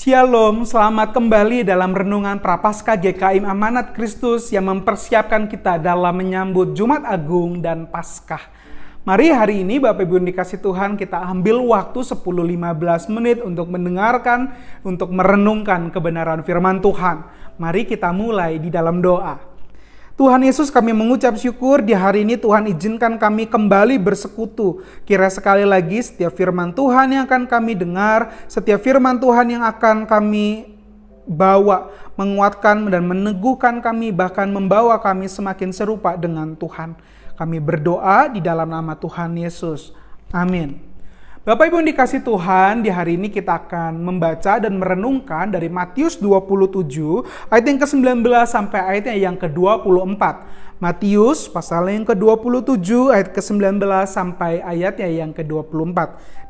Shalom, selamat kembali dalam renungan Prapaskah GKIM Amanat Kristus yang mempersiapkan kita dalam menyambut Jumat Agung dan Paskah. Mari hari ini Bapak Ibu dikasih Tuhan kita ambil waktu 10-15 menit untuk mendengarkan, untuk merenungkan kebenaran firman Tuhan. Mari kita mulai di dalam doa. Tuhan Yesus, kami mengucap syukur di hari ini Tuhan izinkan kami kembali bersekutu. Kira sekali lagi setiap firman Tuhan yang akan kami dengar, setiap firman Tuhan yang akan kami bawa, menguatkan dan meneguhkan kami, bahkan membawa kami semakin serupa dengan Tuhan. Kami berdoa di dalam nama Tuhan Yesus. Amin. Bapak Ibu yang dikasih Tuhan, di hari ini kita akan membaca dan merenungkan dari Matius 27 ayat yang ke-19 sampai ayatnya yang ke-24. Matius pasal yang ke-27 ayat ke-19 sampai ayatnya yang ke-24.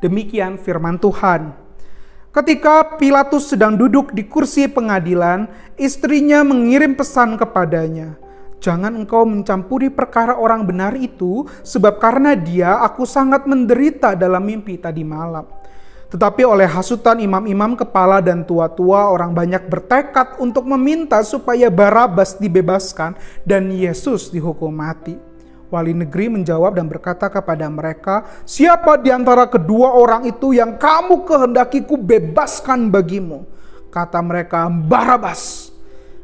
Demikian firman Tuhan. Ketika Pilatus sedang duduk di kursi pengadilan, istrinya mengirim pesan kepadanya. Jangan engkau mencampuri perkara orang benar itu, sebab karena dia aku sangat menderita dalam mimpi tadi malam. Tetapi oleh hasutan imam-imam kepala dan tua-tua, orang banyak bertekad untuk meminta supaya Barabas dibebaskan dan Yesus dihukum mati. Wali negeri menjawab dan berkata kepada mereka, "Siapa di antara kedua orang itu yang kamu kehendaki ku bebaskan bagimu?" Kata mereka, "Barabas."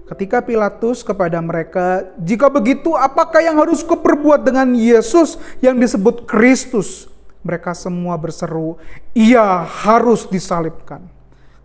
Ketika Pilatus kepada mereka, "Jika begitu apakah yang harus kuperbuat dengan Yesus yang disebut Kristus?" Mereka semua berseru, "Ia harus disalibkan."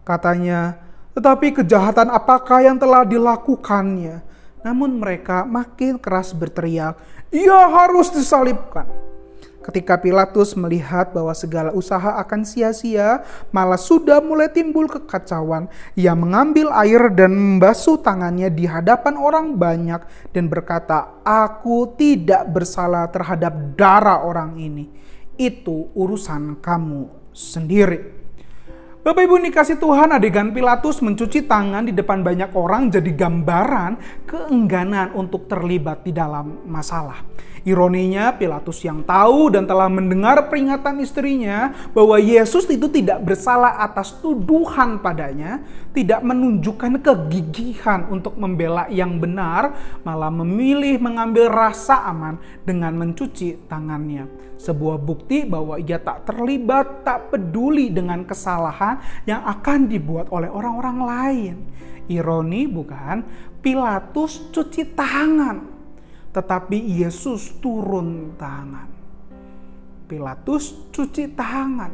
Katanya, "Tetapi kejahatan apakah yang telah dilakukannya?" Namun mereka makin keras berteriak, "Ia harus disalibkan." Ketika Pilatus melihat bahwa segala usaha akan sia-sia, malah sudah mulai timbul kekacauan, ia mengambil air dan membasuh tangannya di hadapan orang banyak dan berkata, "Aku tidak bersalah terhadap darah orang ini. Itu urusan kamu sendiri." Bapak Ibu dikasih Tuhan, adegan Pilatus mencuci tangan di depan banyak orang jadi gambaran keengganan untuk terlibat di dalam masalah. Ironinya, Pilatus yang tahu dan telah mendengar peringatan istrinya bahwa Yesus itu tidak bersalah atas tuduhan padanya, tidak menunjukkan kegigihan untuk membela yang benar, malah memilih mengambil rasa aman dengan mencuci tangannya. Sebuah bukti bahwa ia tak terlibat, tak peduli dengan kesalahan yang akan dibuat oleh orang-orang lain. Ironi bukan? Pilatus cuci tangan, tetapi Yesus turun tangan. Pilatus cuci tangan,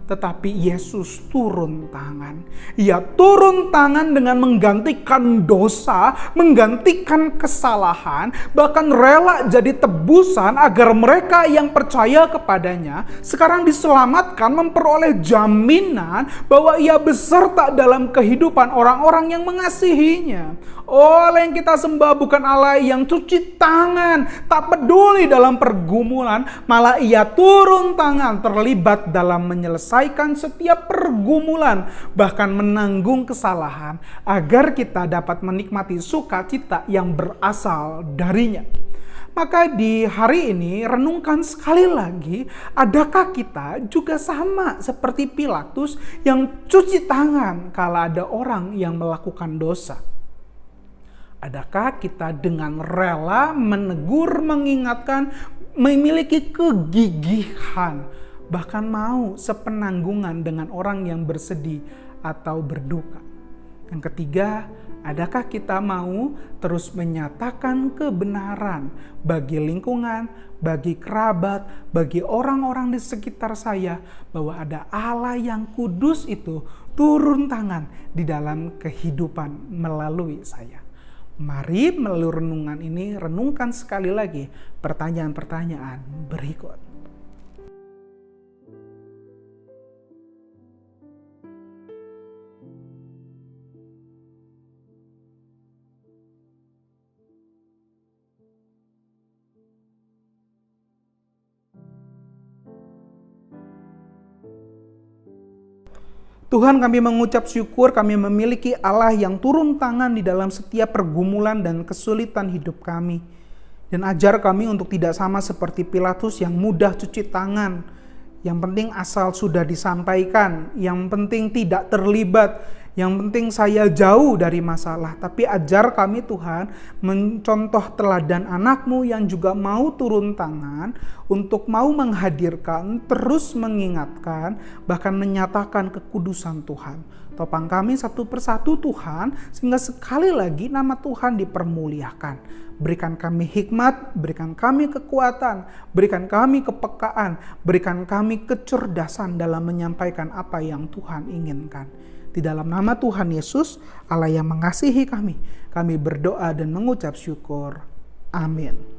tetapi Yesus turun tangan. Ia turun tangan dengan menggantikan dosa, menggantikan kesalahan, bahkan rela jadi tebusan agar mereka yang percaya kepadanya sekarang diselamatkan, memperoleh jaminan bahwa ia beserta dalam kehidupan orang-orang yang mengasihinya. Oleh yang kita sembah bukan Allah yang cuci tangan, tak peduli dalam pergumulan, malah ia turun tangan terlibat dalam menyelesaikan setiap pergumulan, bahkan menanggung kesalahan agar kita dapat menikmati sukacita yang berasal darinya. Maka di hari ini renungkan sekali lagi, adakah kita juga sama seperti Pilatus yang cuci tangan kala ada orang yang melakukan dosa? Adakah kita dengan rela menegur, mengingatkan, memiliki kegigihan, bahkan mau sepenanggungan dengan orang yang bersedih atau berduka? Yang ketiga, adakah kita mau terus menyatakan kebenaran bagi lingkungan, bagi kerabat, bagi orang-orang di sekitar saya, bahwa ada Allah yang kudus itu turun tangan di dalam kehidupan melalui saya? Mari melalui renungan ini, renungkan sekali lagi pertanyaan-pertanyaan berikut. Tuhan, kami mengucap syukur kami memiliki Allah yang turun tangan di dalam setiap pergumulan dan kesulitan hidup kami. Dan ajar kami untuk tidak sama seperti Pilatus yang mudah cuci tangan, Yang penting asal sudah disampaikan, yang penting tidak terlibat, Yang penting saya jauh dari masalah. Tapi ajar kami Tuhan mencontoh teladan anak-Mu yang juga mau turun tangan untuk mau menghadirkan, terus mengingatkan, bahkan menyatakan kekudusan Tuhan. Topang kami satu persatu Tuhan, sehingga sekali lagi nama Tuhan dipermuliakan. Berikan kami hikmat, berikan kami kekuatan, berikan kami kepekaan, berikan kami kecerdasan dalam menyampaikan apa yang Tuhan inginkan. Di dalam nama Tuhan Yesus, Allah yang mengasihi kami berdoa dan mengucap syukur. Amin.